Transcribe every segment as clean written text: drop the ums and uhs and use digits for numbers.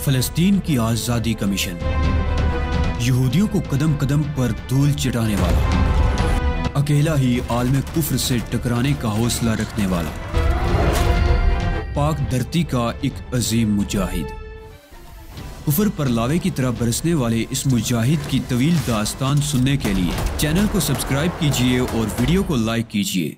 फ़लस्तीन की आज़ादी का मिशन, यहूदियों को कदम कदम पर धूल चटाने वाला, अकेला ही आलम कुफ्र से टकराने का हौसला रखने वाला, पाक धरती का एक अजीम मुजाहिद। कुफ्र पर लावे की तरह बरसने वाले इस मुजाहिद की तवील दास्तान सुनने के लिए चैनल को सब्सक्राइब कीजिए और वीडियो को लाइक कीजिए।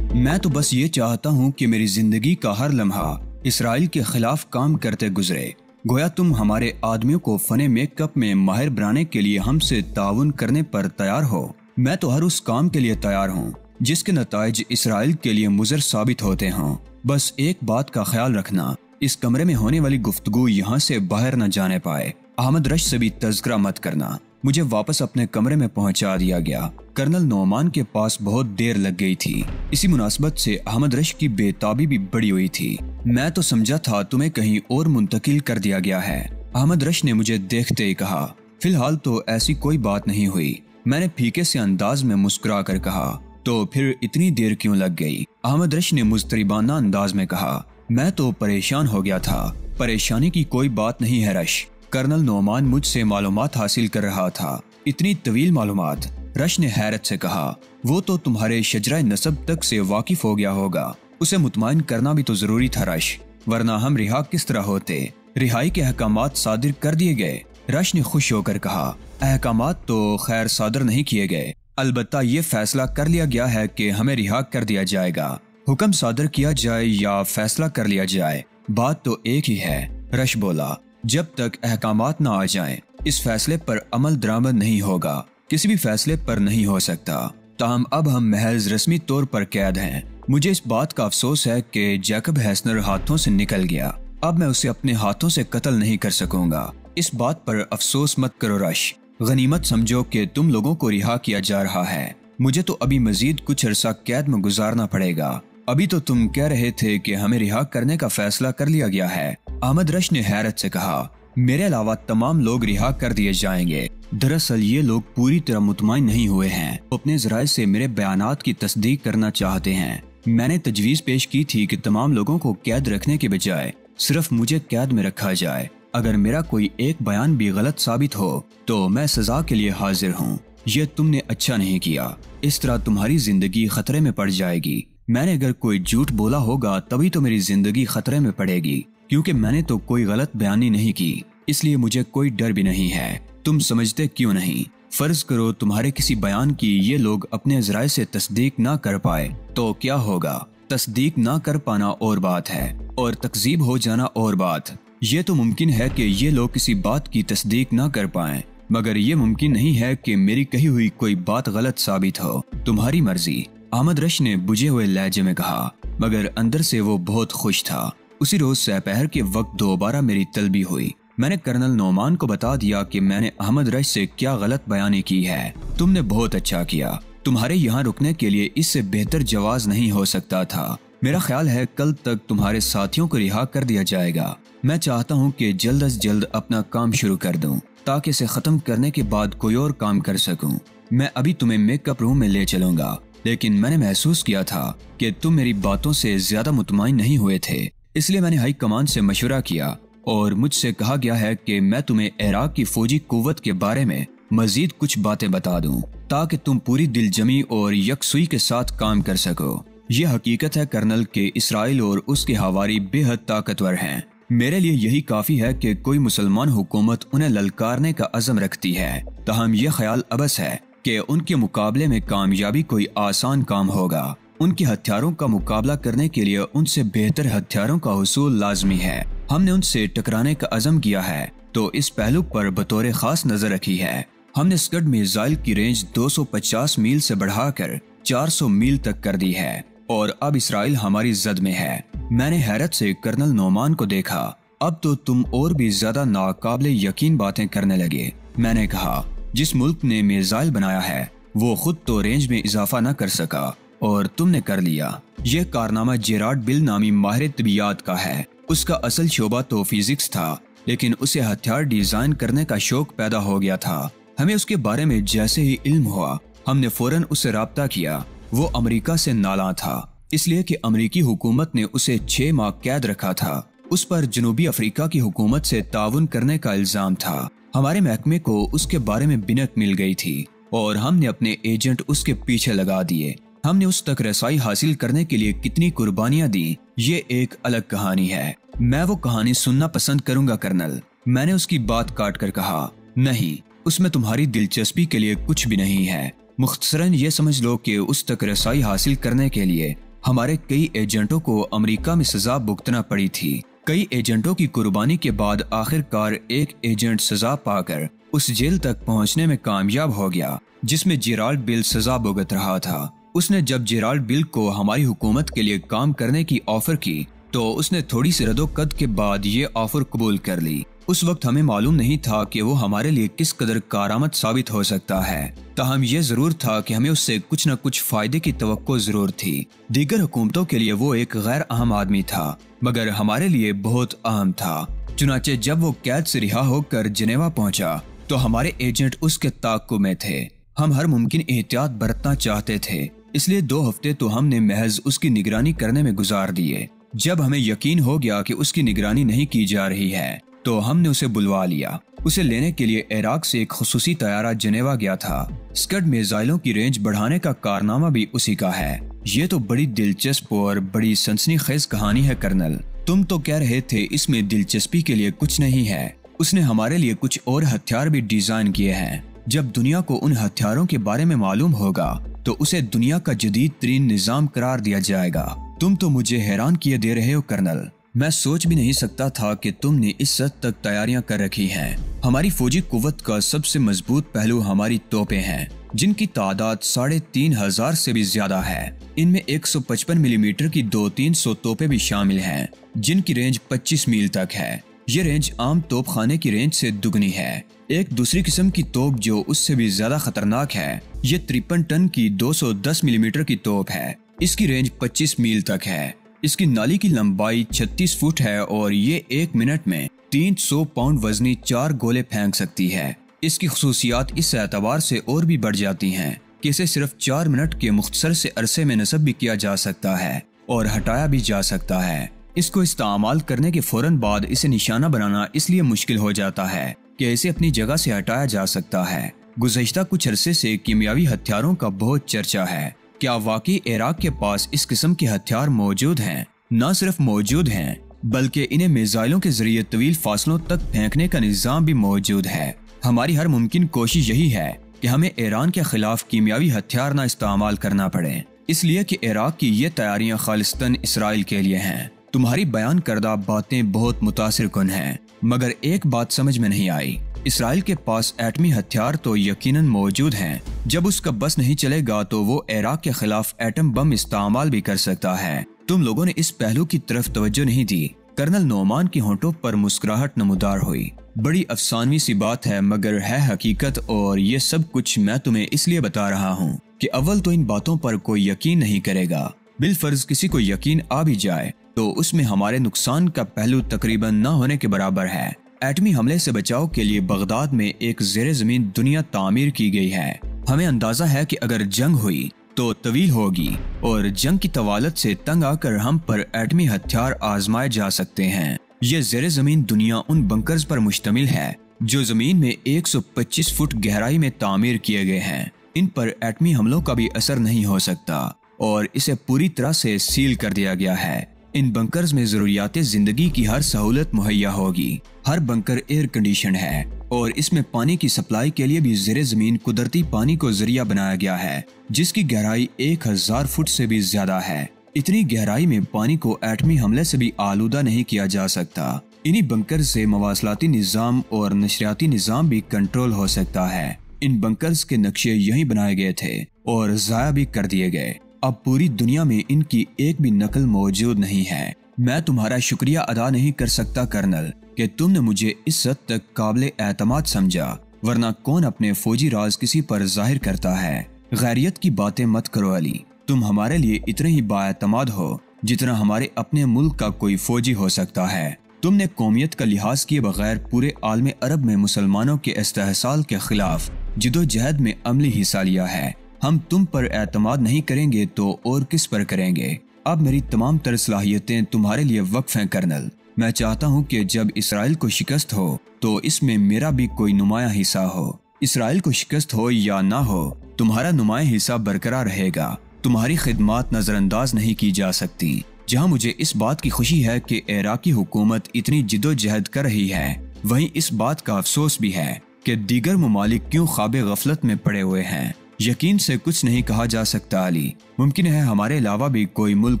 मैं तो बस ये चाहता हूँ कि मेरी जिंदगी का हर लम्हा इसराइल के खिलाफ काम करते गुजरे। गोया तुम हमारे आदमियों को फने मेकअप में माहिर बनाने के लिए हमसे ताउन करने पर तैयार हो। मैं तो हर उस काम के लिए तैयार हूँ जिसके नताइज इसराइल के लिए मुज़र साबित होते हों। बस एक बात का ख्याल रखना, इस कमरे में होने वाली गुफ्तगू यहाँ से बाहर न जाने पाए। अहमद रश से भी तज़किरा मत करना। मुझे वापस अपने कमरे में पहुंचा दिया गया। कर्नल नोमान के पास बहुत देर लग गई थी। इसी मुनासबत से अहमद रश की बेताबी भी बड़ी हुई थी। मैं तो समझा था तुम्हें कहीं और मुंतकिल कर दिया गया है। अहमद रश ने मुझे देखते ही कहा, फिलहाल तो ऐसी कोई बात नहीं हुई। मैंने फीके से अंदाज में मुस्कुरा कर कहा, तो फिर इतनी देर क्यों लग गई? अहमद रश ने मुस्तरिबाना अंदाज में कहा, मैं तो परेशान हो गया था। परेशानी की कोई बात नहीं है रश। कर्नल नोमान मुझसे मालूमात हासिल कर रहा था। इतनी तवील मालूमात? रश ने हैरत से कहा, वो तो तुम्हारे शजरा नसब तक से वाकिफ हो गया होगा। उसे मुतमईन करना भी तो जरूरी था रश, वरना हम रिहा किस तरह होते? रिहाई के अहकामात सादिर कर दिए गए। रश ने खुश होकर कहा, अहकामात तो खैर सादर नहीं किए गए, अलबत्ता ये फैसला कर लिया गया है कि हमें रिहा कर दिया जाएगा। हुक्म सादर किया जाए या फैसला कर लिया जाए, बात तो एक ही है। रश बोला, जब तक अहकामात न आ जाएं, इस फैसले पर अमल दरामद नहीं होगा। किसी भी फैसले पर नहीं हो सकता। ताहम अब हम महज रस्मी तौर पर कैद हैं। मुझे इस बात का अफसोस है कि जैकब हैसनर हाथों से निकल गया। अब मैं उसे अपने हाथों से कत्ल नहीं कर सकूंगा। इस बात पर अफसोस मत करो रश। गनीमत समझो कि तुम लोगों को रिहा किया जा रहा है। मुझे तो अभी मजीद कुछ अरसा कैद में गुजारना पड़ेगा। अभी तो तुम कह रहे थे कि हमें रिहा करने का फैसला कर लिया गया है। अहमद रश ने हैरत से कहा, मेरे अलावा तमाम लोग रिहा कर दिए जाएंगे। दरअसल ये लोग पूरी तरह मुतमईन नहीं हुए हैं। अपने ज़राए से मेरे बयानात की तस्दीक करना चाहते हैं। मैंने तजवीज़ पेश की थी कि तमाम लोगों को कैद रखने के बजाय सिर्फ मुझे कैद में रखा जाए। अगर मेरा कोई एक बयान भी गलत साबित हो तो मैं सजा के लिए हाजिर हूँ। ये तुमने अच्छा नहीं किया। इस तरह तुम्हारी जिंदगी खतरे में पड़ जाएगी। मैंने अगर कोई झूठ बोला होगा तभी तो मेरी जिंदगी खतरे में पड़ेगी, क्योंकि मैंने तो कोई गलत बयानी नहीं की। इसलिए मुझे कोई डर भी नहीं है। तुम समझते क्यों नहीं? फर्ज करो तुम्हारे किसी बयान की ये लोग अपने ज़राए से तस्दीक ना कर पाए तो क्या होगा? तस्दीक ना कर पाना और बात है और तकजीब हो जाना और बात। ये तो मुमकिन है कि ये लोग किसी बात की तस्दीक ना कर पाएं, मगर ये मुमकिन नहीं है कि मेरी कही हुई कोई बात गलत साबित हो। तुम्हारी मर्जी। अहमद रश ने बुझे हुए लहजे में कहा, मगर अंदर से वो बहुत खुश था। उसी रोज दोपहर के वक्त दोबारा मेरी तलबी हुई। मैंने कर्नल नोमान को बता दिया कि मैंने अहमद रश से क्या गलत बयानी की है। तुमने बहुत अच्छा किया। तुम्हारे यहाँ रुकने के लिए इससे बेहतर जवाज नहीं हो सकता था। मेरा ख्याल है कल तक तुम्हारे साथियों को रिहा कर दिया जाएगा। मैं चाहता हूँ कि जल्द अज जल्द अपना काम शुरू कर दूँ ताकि इसे खत्म करने के बाद कोई और काम कर सकूँ। मैं अभी तुम्हें मेकअप रूम में ले चलूंगा, लेकिन मैंने महसूस किया था कि तुम मेरी बातों से ज्यादा मुतमईन नहीं हुए थे। इसलिए मैंने हाई कमान से मशवरा किया और मुझसे कहा गया है कि मैं तुम्हें इराक की फौजी कुव्वत के बारे में मजीद कुछ बातें बता दूं ताकि तुम पूरी दिलजमी और यकसुई के साथ काम कर सको। ये हकीकत है कर्नल के इसराइल और उसके हवारी बेहद ताकतवर हैं। मेरे लिए यही काफी है कि कोई मुसलमान हुकूमत उन्हें ललकारने का अज़म रखती है। ताहम यह ख्याल अबस है कि उनके मुकाबले में कामयाबी कोई आसान काम होगा। उनके हथियारों का मुकाबला करने के लिए उनसे बेहतर हथियारों का हुसूल लाजमी है। हमने उनसे टकराने का अज़म किया है तो इस पहलू पर बतौर खास नजर रखी है। हमने स्कड मिसाइल की रेंज 250 मील से बढ़ाकर 400 मील तक कर दी है और अब इसराइल हमारी जद में है। मैंने हैरत से कर्नल नोमान को देखा। अब तो तुम और भी ज्यादा नाकाबिले यकीन बातें करने लगे। मैंने कहा, जिस मुल्क ने मिसाइल बनाया है वो खुद तो रेंज में इजाफा न कर सका और तुमने कर लिया। यह कारनामा जेराड बिल नामी माहिर तिबियात का है। उसका असल शोबा तो फिजिक्स था, लेकिन उसे हथियार डिजाइन करने का शौक पैदा हो गया था। हमें उसके बारे में जैसे ही इल्म हुआ हमने फौरन उससे राब्ता किया। वो अमेरिका से नाला था। इसलिए कि अमेरिकी हुकूमत ने उसे 6 माह कैद रखा था। उस पर जनूबी अफ्रीका की हुकूमत से ताउन करने का इल्जाम था। हमारे महकमे को उसके बारे में बिनक मिल गई थी और हमने अपने एजेंट उसके पीछे लगा दिए। हमने उस तक रसाई हासिल करने के लिए कितनी कुर्बानियां दी, ये एक अलग कहानी है। मैं वो कहानी सुनना पसंद करूंगा कर्नल। मैंने उसकी बात काट कर कहा, नहीं, उसमें तुम्हारी दिलचस्पी के लिए कुछ भी नहीं है। मुख्तसरन ये समझ लो कि उस तक रसाई हासिल करने के लिए हमारे कई एजेंटों को अमेरिका में सजा भुगतना पड़ी थी। कई एजेंटों की कुर्बानी के बाद आखिरकार एक एजेंट सजा पाकर उस जेल तक पहुंचने में कामयाब हो गया जिसमें जेराल्ड बिल सजा भुगत रहा था। उसने जब जेराल्ड बिल को हमारी हुकूमत के लिए काम करने की ऑफर की तो उसने थोड़ी सी रद्दोकद के बाद ये ऑफर कबूल कर ली। उस वक्त हमें मालूम नहीं था कि वो हमारे लिए किस कदर कारआमद साबित हो सकता है। ताहम ये जरूर था कि हमें उससे कुछ न कुछ फायदे की तवक्को जरूर थी। दीगर हुकूमतों के लिए वो एक गैर अहम आदमी था, मगर हमारे लिए बहुत अहम था। चुनाचे जब वो कैद से रिहा होकर जिनेवा पहुंचा तो हमारे एजेंट उसके ताक़ुब में थे। हम हर मुमकिन एहतियात बरतना चाहते थे, इसलिए 2 हफ्ते तो हमने महज उसकी निगरानी करने में गुजार दिए। जब हमें यकीन हो गया कि उसकी निगरानी नहीं की जा रही है तो हमने उसे बुलवा लिया। उसे लेने के लिए इराक से एक खुसूसी तैयारा जिनेवा गया था। स्कड मिसाइलों की रेंज बढ़ाने का कारनामा भी उसी का है। ये तो बड़ी दिलचस्प और बड़ी सनसनीखेज कहानी है कर्नल। तुम तो कह रहे थे इसमें दिलचस्पी के लिए कुछ नहीं है। उसने हमारे लिए कुछ और हथियार भी डिजाइन किए हैं। जब दुनिया को उन हथियारों के बारे में मालूम होगा तो उसे दुनिया का जदीद तरीन निजाम करार दिया जाएगा। तुम तो मुझे हैरान किए दे रहे हो कर्नल। मैं सोच भी नहीं सकता था कि तुमने इस हद तक तैयारियां कर रखी हैं। हमारी फौजी कुव्वत का सबसे मजबूत पहलू हमारी तोपें हैं, जिनकी तादाद 3500 से भी ज्यादा है। इनमें 155 मिलीमीटर की 200-300 तोपें भी शामिल हैं, जिनकी रेंज 25 मील तक है। ये रेंज आम तोप खाने की रेंज से दुगनी है। एक दूसरी किस्म की तोप जो उससे भी ज्यादा खतरनाक है, ये 53 टन की 210 मिलीमीटर की तोप है। इसकी रेंज 25 मील तक है। इसकी नाली की लंबाई 36 फुट है और ये 1 मिनट में 300 पाउंड वजनी 4 गोले फेंक सकती है। इसकी खुसूसियात इस एतबार से और भी बढ़ जाती हैं कि इसे सिर्फ 4 मिनट के मुख्तसर से अरसे में नस्ब भी किया जा सकता है और हटाया भी जा सकता है। इसको इस्तेमाल करने के फौरन बाद इसे निशाना बनाना इसलिए मुश्किल हो जाता है कि इसे अपनी जगह से हटाया जा सकता है। गुज़श्ता कुछ अरसे से कीमियावी हथियारों का बहुत चर्चा है। क्या वाकई इराक के पास इस किस्म के हथियार मौजूद हैं? न सिर्फ मौजूद हैं बल्कि इन्हें मिसाइलों के जरिए तवील फासलों तक फेंकने का निजाम भी मौजूद है। हमारी हर मुमकिन कोशिश यही है कि हमें ईरान के खिलाफ कीमियावी हथियार न इस्तेमाल करना पड़े, इसलिए कि इराक की ये तैयारियां खालिस्तन इसराइल के लिए हैं। तुम्हारी बयान करदा बातें बहुत मुतासिर कुन हैं, मगर एक बात समझ में नहीं आई। इसराइल के पास एटमी हथियार तो यकीनन मौजूद हैं। जब उसका बस नहीं चलेगा तो वो इराक के खिलाफ एटम बम इस्तेमाल भी कर सकता है। तुम लोगों ने इस पहलू की तरफ तवज्जो नहीं दी। कर्नल नोमान की होंठों पर मुस्कुराहट नमूदार हुई। बड़ी अफसानवी सी बात है मगर है हकीकत, और ये सब कुछ मैं तुम्हें इसलिए बता रहा हूँ कि अव्वल तो इन बातों पर कोई यकीन नहीं करेगा। बिलफर्ज किसी को यकीन आ भी जाए तो उसमें हमारे नुकसान का पहलू तकरीबन न होने के बराबर है। एटमी हमले से बचाव के लिए बगदाद में एक ज़ेरे ज़मीन दुनिया तामीर की गई है। हमें अंदाजा है कि अगर जंग हुई तो तवील होगी और जंग की तवालत से तंग आकर हम पर एटमी हथियार आजमाए जा सकते हैं। ये ज़ेरे ज़मीन दुनिया उन बंकर्स पर मुश्तमिल है जो ज़मीन में 125 फुट गहराई में तामीर किए गए हैं। इन पर एटमी हमलों का भी असर नहीं हो सकता और इसे पूरी तरह से सील कर दिया गया है। इन बंकर्स में जरूरियात जिंदगी की हर सहूलत मुहैया होगी। हर बंकर एयर कंडीशन है और इसमें पानी की सप्लाई के लिए भी ज़ेरे ज़मीन कुदरती पानी को जरिया बनाया गया है, जिसकी गहराई 1000 फुट से भी ज्यादा है। इतनी गहराई में पानी को एटमी हमले से भी आलूदा नहीं किया जा सकता। इन्हीं बंकर से मवासलाती निज़ाम और नशरियाती निज़ाम भी कंट्रोल हो सकता है। इन बंकर्स के नक्शे यहीं बनाए गए थे और ज़ाया भी कर दिए गए। अब पूरी दुनिया में इनकी एक भी नकल मौजूद नहीं है। मैं तुम्हारा शुक्रिया अदा नहीं कर सकता कर्नल कि तुमने मुझे इस हद तक काबिल एतमाद समझा, वरना कौन अपने फौजी राज किसी पर जाहिर करता है। गैरियत की बातें मत करो अली। तुम हमारे लिए इतने ही बाएतमाद हो जितना हमारे अपने मुल्क का कोई फौजी हो सकता है। तुमने कौमियत का लिहाज किए बगैर पूरे आलम अरब में मुसलमानों के इस्तेहसाल के खिलाफ जिदोजहद में अमली हिस्सा लिया है। हम तुम पर एतमाद नहीं करेंगे तो और किस पर करेंगे? अब मेरी तमाम तर सलाहियतें तुम्हारे लिए वक्फ हैं कर्नल। मैं चाहता हूँ कि जब इसराइल को शिकस्त हो तो इसमें मेरा भी कोई नुमाया हिस्सा हो। इसराइल को शिकस्त हो या ना हो, तुम्हारा नुमाया हिस्सा बरकरार रहेगा। तुम्हारी खिदमत नजरअंदाज नहीं की जा सकती। जहाँ मुझे इस बात की खुशी है कि इराकी हुकूमत इतनी जिद्दोजहद कर रही है, वहीं इस बात का अफसोस भी है कि दीगर ममालिक क्यों ख्वाबे गफलत में पड़े हुए हैं। यकीन से कुछ नहीं कहा जा सकता अली। मुमकिन है हमारे अलावा भी कोई मुल्क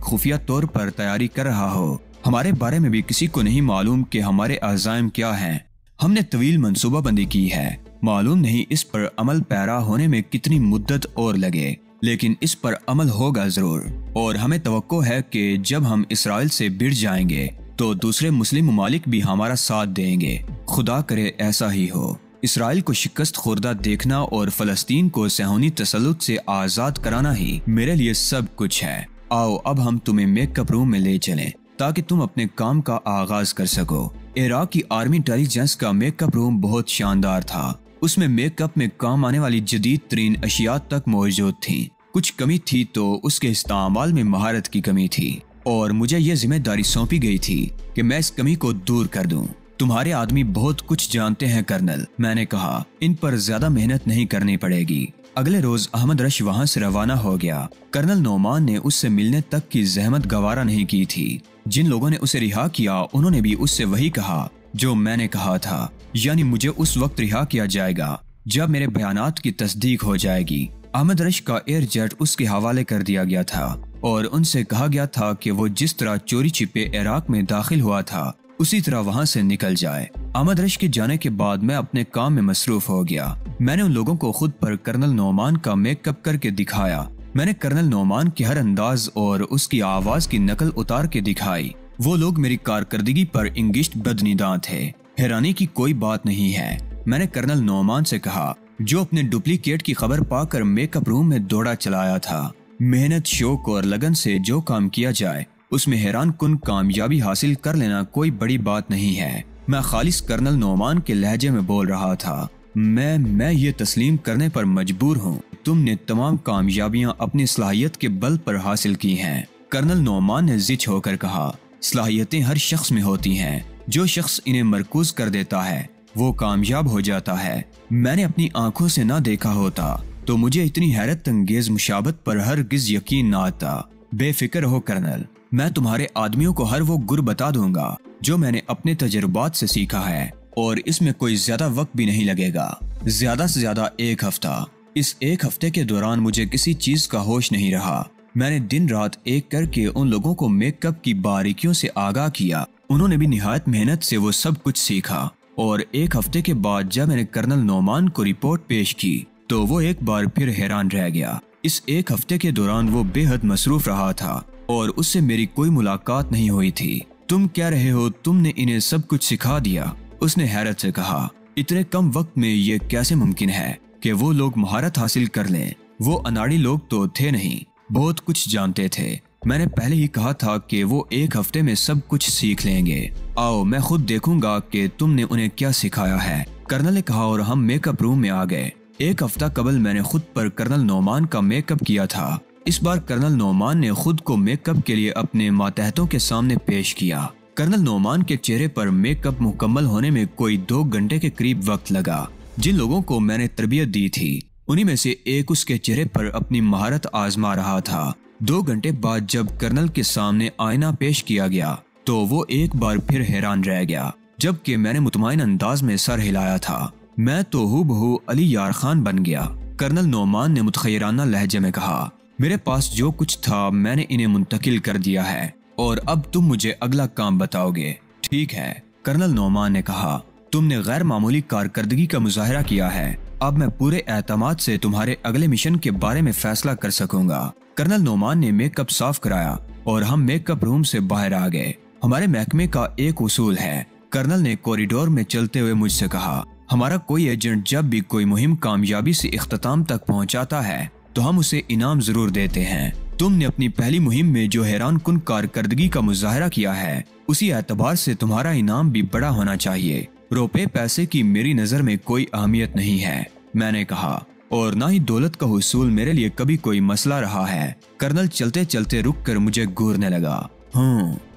खुफिया तौर पर तैयारी कर रहा हो। हमारे बारे में भी किसी को नहीं मालूम कि हमारे अज़ाइम क्या हैं। हमने तवील मंसूबाबंदी की है। मालूम नहीं इस पर अमल पैरा होने में कितनी मुद्दत और लगे, लेकिन इस पर अमल होगा जरूर। और हमें तवक्को है कि जब हम इसराइल से भिड़ जाएंगे तो दूसरे मुस्लिम ममालिक भी हमारा साथ देंगे। खुदा करे ऐसा ही हो। इसराइल को शिकस्त खुर्दा देखना और फलस्तीन को सहूनी तसल्लुत से आजाद कराना ही मेरे लिए सब कुछ है। आओ अब हम तुम्हें मेकअप रूम में ले चलें ताकि तुम अपने काम का आगाज कर सको। इराक की आर्मी इंटेलिजेंस का मेकअप रूम बहुत शानदार था। उसमें मेकअप में काम आने वाली जदीद तरीन अशिया तक मौजूद थी। कुछ कमी थी तो उसके इस्तेमाल में महारत की कमी थी और मुझे यह जिम्मेदारी सौंपी गई थी कि मैं इस कमी को दूर कर दूं। तुम्हारे आदमी बहुत कुछ जानते हैं कर्नल, मैंने कहा। इन पर ज्यादा मेहनत नहीं करनी पड़ेगी। अगले रोज अहमद रश वहाँ से रवाना हो गया। कर्नल नोमान ने उससे मिलने तक की जहमत गवारा नहीं की थी। जिन लोगों ने उसे रिहा किया उन्होंने भी उससे वही कहा जो मैंने कहा था, यानी मुझे उस वक्त रिहा किया जाएगा जब मेरे बयानात की तस्दीक हो जाएगी। अहमद रश का एयर जेट उसके हवाले कर दिया गया था और उनसे कहा गया था कि वो जिस तरह चोरी छिपे इराक में दाखिल हुआ था उसी तरह वहाँ से निकल जाए। अहमद रश के जाने के बाद मैं अपने काम में मसरूफ हो गया। मैंने उन लोगों को खुद पर कर्नल नोमान का मेकअप करके दिखाया। मैंने कर्नल नोमान के हर अंदाज और उसकी आवाज की नकल उतार के दिखाई। वो लोग मेरी कारकर्दगी पर इंगिश्त बदनिदां थे। हैरानी की कोई बात नहीं है। मैंने कर्नल नोमान से कहा, जो अपने डुप्लीकेट की खबर पाकर मेकअप रूम में दौड़ा चलाया था। मेहनत, शौक और लगन से जो काम किया जाए उसमें हैरान कुन कामयाबी हासिल कर लेना कोई बड़ी बात नहीं है। मैं खालिस कर्नल नोमान के लहजे में बोल रहा था। मैं ये तस्लीम करने पर मजबूर हूँ, तुमने तमाम कामयाबियां अपनी सलाहियत के बल पर हासिल की हैं। कर्नल नोमान ने जिच होकर कहा, सलाहियतें हर शख्स में होती हैं। जो शख्स इन्हें मरकूज कर देता है वो कामयाब हो जाता है। मैंने अपनी आंखों से ना देखा होता तो मुझे इतनी हैरत अंगेज मुशाबत पर हरगिज यकीन ना आता। बेफिक्र हो कर्नल, मैं तुम्हारे आदमियों को हर वो गुर बता दूंगा जो मैंने अपने तजुर्बात से सीखा है और इसमें कोई ज्यादा वक्त भी नहीं लगेगा। ज्यादा से ज्यादा 1 हफ्ता। इस 1 हफ्ते के दौरान मुझे किसी चीज का होश नहीं रहा। मैंने दिन रात एक करके उन लोगों को मेकअप की बारीकियों से आगाह किया। उन्होंने भी निहायत मेहनत से वो सब कुछ सीखा और 1 हफ्ते के बाद जब मैंने कर्नल नोमान को रिपोर्ट पेश की तो वो एक बार फिर हैरान रह गया। इस 1 हफ्ते के दौरान वो बेहद मसरूफ रहा था और उससे मेरी कोई मुलाकात नहीं हुई थी। तुम कह रहे हो तुमने इन्हें सब कुछ सिखा दिया? उसने हैरत से कहा, इतने कम वक्त में ये कैसे मुमकिन है कि वो लोग महारत हासिल कर लें? वो अनाड़ी लोग तो थे नहीं, बहुत कुछ जानते थे। मैंने पहले ही कहा था कि वो 1 हफ्ते में सब कुछ सीख लेंगे। आओ मैं खुद देखूंगा कि तुमने उन्हें क्या सिखाया है, कर्नल ने कहा और हम मेकअप रूम में आ गए। 1 हफ्ता कबल मैंने खुद पर कर्नल नोमान का मेकअप किया था। इस बार कर्नल नोमान ने खुद को मेकअप के लिए अपने मातहतों के सामने पेश किया। कर्नल नोमान के चेहरे पर मेकअप मुकम्मल होने में कोई 2 घंटे के करीब वक्त लगा। जिन लोगों को मैंने तरबियत दी थी उन्हीं में से एक उसके चेहरे पर अपनी महारत आजमा रहा था। 2 घंटे बाद जब कर्नल के सामने आईना पेश किया गया तो वो एक बार फिर हैरान रह गया, जबकि मैंने मुतमईन अंदाज में सर हिलाया था। मैं तो हूबहू अली यार खान बन गया। कर्नल नोमान ने मुतखय्यराना लहजे में कहा, मेरे पास जो कुछ था मैंने इन्हें मुंतकिल कर दिया है और अब तुम मुझे अगला काम बताओगे। ठीक है, कर्नल नोमान ने कहा, तुमने गैर मामूली कारकर्दगी का मुजाहरा किया है। अब मैं पूरे एतमाद से तुम्हारे अगले मिशन के बारे में फैसला कर सकूंगा। कर्नल नोमान ने मेकअप साफ कराया और हम मेकअप रूम से बाहर आ गए। हमारे महकमे का एक उसूल है, कर्नल ने कॉरिडोर में चलते हुए मुझसे कहा, हमारा कोई एजेंट जब भी कोई मुहिम कामयाबी से इख्तिताम तक पहुंचाता है तो हम उसे इनाम जरूर देते हैं। तुमने अपनी पहली मुहिम में जो हैरान कुन कारकर्दगी का मुजाहरा किया है उसी एतबार से तुम्हारा इनाम भी बड़ा होना चाहिए। रुपए पैसे की मेरी नजर में कोई अहमियत नहीं है, मैंने कहा और ना ही दौलत का हुसूल मेरे लिए कभी कोई मसला रहा है। कर्नल चलते चलते रुक कर मुझे घूरने लगा।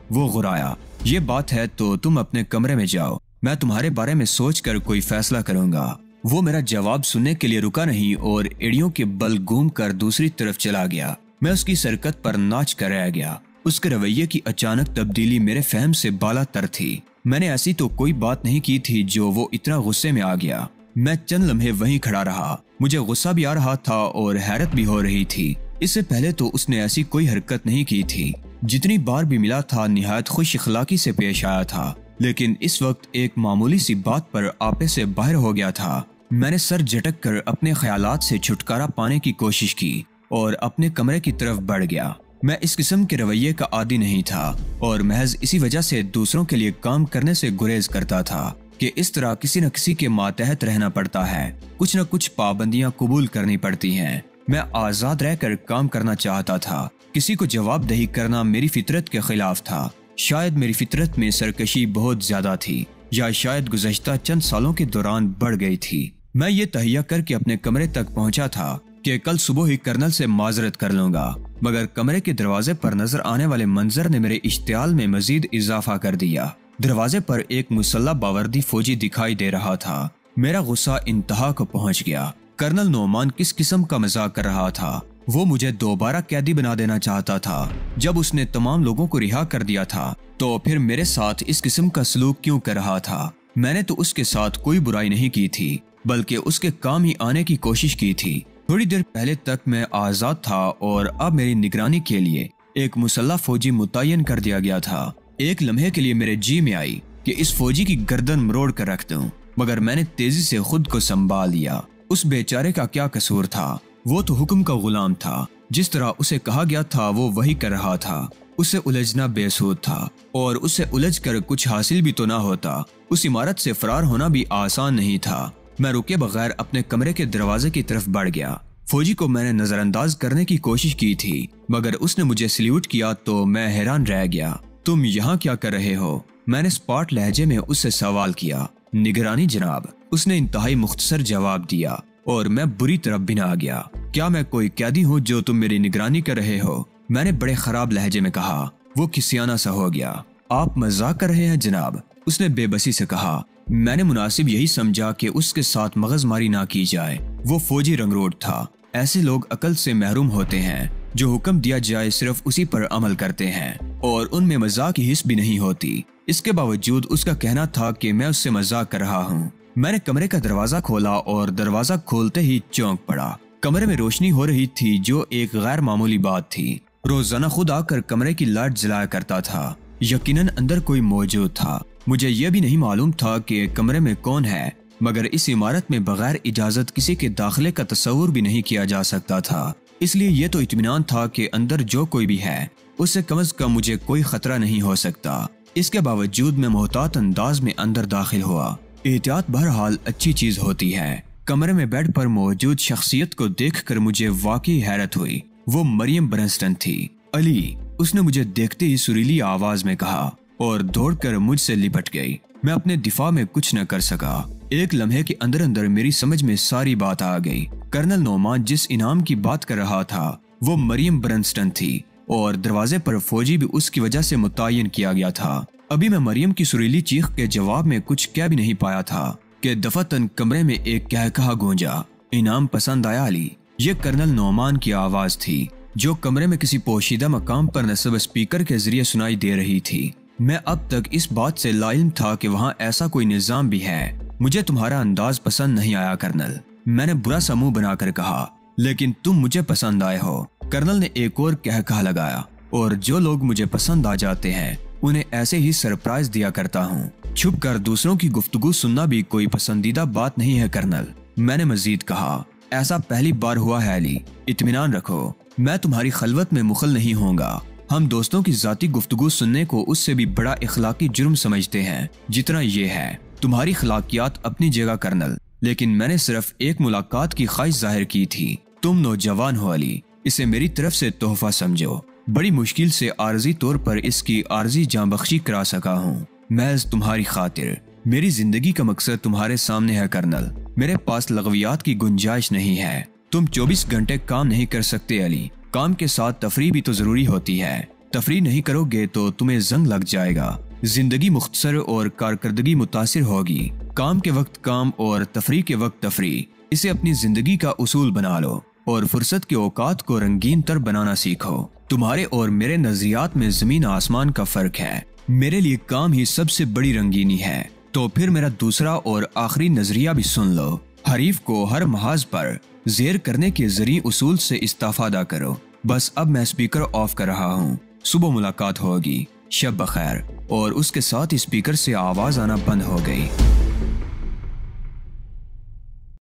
वो गुराया, ये बात है तो तुम अपने कमरे में जाओ, मैं तुम्हारे बारे में सोच कर कोई फैसला करूंगा। वो मेरा जवाब सुनने के लिए रुका नहीं और एड़ियों के बल घूम कर दूसरी तरफ चला गया। मैं उसकी सरकत पर नाच कर रह गया। उसके रवैये की अचानक तब्दीली मेरे फहम से बाला तर थी। मैंने ऐसी तो कोई बात नहीं की थी जो वो इतना गुस्से में आ गया। मैं चंद लम्हे वहीं खड़ा रहा। मुझे गुस्सा भी आ रहा था और हैरत भी हो रही थी। इससे पहले तो उसने ऐसी कोई हरकत नहीं की थी। जितनी बार भी मिला था निहायत खुश इखलाकी से पेश आया था, लेकिन इस वक्त एक मामूली सी बात पर आपे से बाहर हो गया था। मैंने सर झटक कर अपने ख्यालात से छुटकारा पाने की कोशिश की और अपने कमरे की तरफ बढ़ गया। मैं इस किस्म के रवैये का आदी नहीं था और महज इसी वजह से दूसरों के लिए काम करने से गुरेज करता था कि इस तरह किसी न किसी के मातहत रहना पड़ता है, कुछ न कुछ पाबंदियां कबूल करनी पड़ती हैं। मैं आजाद रहकर काम करना चाहता था। किसी को जवाबदेही करना मेरी फितरत के खिलाफ था। शायद मेरी फितरत में सरकशी बहुत ज्यादा थी, या शायद गुज़श्ता चंद सालों के दौरान बढ़ गई थी। मैं ये तहिया करके अपने कमरे तक पहुंचा था कि कल सुबह ही कर्नल से माजरत कर लूंगा, मगर कमरे के दरवाजे पर नजर आने वाले मंजर ने मेरे इश्तियाल में मजीद इजाफा कर दिया। दरवाजे पर एक मुसल्ला बावर्दी फौजी दिखाई दे रहा था। मेरा गुस्सा इंतहा को पहुंच गया। कर्नल नोमान किस किस्म का मजाक कर रहा था? वो मुझे दोबारा कैदी बना देना चाहता था। जब उसने तमाम लोगों को रिहा कर दिया था तो फिर मेरे साथ इस किस्म का सलूक क्यों कर रहा था? मैंने तो उसके साथ कोई बुराई नहीं की थी, बल्कि उसके काम ही आने की कोशिश की थी। थोड़ी देर पहले तक मैं आजाद था और अब मेरी निगरानी के लिए एक मुसल्ला फौजी मुतय्यन कर दिया गया था। एक लम्हे के लिए मेरे जी में आई कि इस फौजी की गर्दन मरोड़ कर रख दूं, मगर मैंने तेजी से खुद को संभाल लिया। उस बेचारे का क्या कसूर था? वो तो हुक्म का गुलाम था। जिस तरह उसे कहा गया था वो वही कर रहा था। उसे उलझना बेसूद था और उसे उलझ कर कुछ हासिल भी तो ना होता। उस इमारत से फरार होना भी आसान नहीं था। मैं रुके बगैर अपने कमरे के दरवाजे की तरफ बढ़ गया। फौजी को मैंने नजरअंदाज करने की कोशिश की थी, मगर उसने मुझे सल्यूट किया तो मैं हैरान रह गया। तुम यहाँ क्या कर रहे हो? मैंने स्पॉट लहजे में उससे सवाल किया। निगरानी जनाब, उसने इंतहाई मुख्तसर जवाब दिया और मैं बुरी तरह बिना गया। क्या मैं कोई कैदी हूँ जो तुम मेरी निगरानी कर रहे हो? मैंने बड़े खराब लहजे में कहा। वो खिसियाना सा हो गया। आप मजाक कर रहे हैं जनाब, उसने बेबसी से कहा। मैंने मुनासिब यही समझा कि उसके साथ मगजमारी ना की जाए। वो फौजी रंगरोट था। ऐसे लोग अकल से महरूम होते हैं जो हुक्म दिया जाए सिर्फ उसी पर अमल करते हैं और उनमें मजाक की हिस्स भी नहीं होती। इसके बावजूद उसका कहना था कि मैं उससे मजाक कर रहा हूँ। मैंने कमरे का दरवाजा खोला और दरवाजा खोलते ही चौंक पड़ा। कमरे में रोशनी हो रही थी जो एक गैर मामूली बात थी। रोजाना खुद आकर कमरे की लाइट जलाया करता था। यकीनन अंदर कोई मौजूद था। मुझे यह भी नहीं मालूम था कि कमरे में कौन है, मगर इस इमारत में बगैर इजाजत किसी के दाखिले का तस्वुर भी नहीं किया जा सकता था। इसलिए यह तो इत्मीनान था कि अंदर जो कोई भी है उससे कम से कम मुझे कोई खतरा नहीं हो सकता। इसके बावजूद मैं मोहतात अंदाज में अंदर दाखिल हुआ। एहतियात बहरहाल अच्छी चीज होती है। कमरे में बेड पर मौजूद शख्सियत को देखकर मुझे वाकई हैरत हुई। वो मरियम ब्रैंस्टन थी। अली, उसने मुझे देखते ही सुरीली आवाज में कहा और दौड़कर मुझसे लिपट गई। मैं अपने दिफा में कुछ न कर सका। एक लम्हे के अंदर अंदर मेरी समझ में सारी बात आ गई। कर्नल नोमान जिस इनाम की बात कर रहा था वो मरियम ब्रैंस्टन थी और दरवाजे पर फौजी भी उसकी वजह से मुतय्यन किया गया था। अभी मैं मरियम की सुरीली चीख के जवाब में कुछ कह भी नहीं पाया था कि दफातन कमरे में एक कहकहा गूंजा। इनाम पसंद आया अली? ये कर्नल नोमान की आवाज थी जो कमरे में किसी पोशीदा मकाम पर नस्ब स्पीकर के जरिए सुनाई दे रही थी। मैं अब तक इस बात से लाइम था कि वहाँ ऐसा कोई निजाम भी है। मुझे तुम्हारा अंदाज पसंद नहीं आया कर्नल, मैंने बुरा सा मुंह बनाकर कहा, लेकिन तुम मुझे पसंद आए हो। कर्नल ने एक और कहकहा लगाया। और जो लोग मुझे पसंद आ जाते हैं उन्हें ऐसे ही सरप्राइज दिया करता हूँ। छुप कर दूसरों की गुफ्तगू सुनना भी कोई पसंदीदा बात नहीं है कर्नल, मैंने मजीद कहा। ऐसा पहली बार हुआ है अली, इत्मीनान रखो। मैं तुम्हारी खलवत में मुखल नहीं होऊंगा। हम दोस्तों की जाती गुफ्तगू सुनने को उससे भी बड़ा इखलाकी जुर्म समझते हैं जितना ये है। तुम्हारी खलाकियात अपनी जगह कर्नल, लेकिन मैंने सिर्फ एक मुलाकात की ख्वाहिश जाहिर की थी। तुम नौजवान हो अली, इसे मेरी तरफ से तोहफा समझो। बड़ी मुश्किल से आर्जी तौर पर इसकी आर्जी जान बख्शी करा सका हूँ, महज तुम्हारी खातिर। मेरी जिंदगी का मकसद तुम्हारे सामने है कर्नल। मेरे पास लगवियात की गुंजाइश नहीं है। तुम 24 घंटे काम नहीं कर सकते अली। काम के साथ तफरी भी तो जरूरी होती है। तफरी नहीं करोगे तो तुम्हें जंग लग जाएगा। जिंदगी मुख्तसर और कारकर्दगी मुतासिर होगी। काम के वक्त काम और तफरी के वक्त तफरी। इसे अपनी जिंदगी का उसूल बना लो और फुर्सत के औकात को रंगीन तर बनाना सीखो। तुम्हारे और मेरे नजरियात में जमीन आसमान का फर्क है। मेरे लिए काम ही सबसे बड़ी रंगीनी है। तो फिर मेरा दूसरा और आखिरी नजरिया भी सुन लो। हरीफ को हर महाज पर जेर करने के जरिए उसूल से इस्ताफादा करो। बस अब मैं स्पीकर ऑफ कर रहा हूँ। सुबह मुलाकात होगी। शब बखैर। और उसके साथ स्पीकर से आवाज आना बंद हो गई।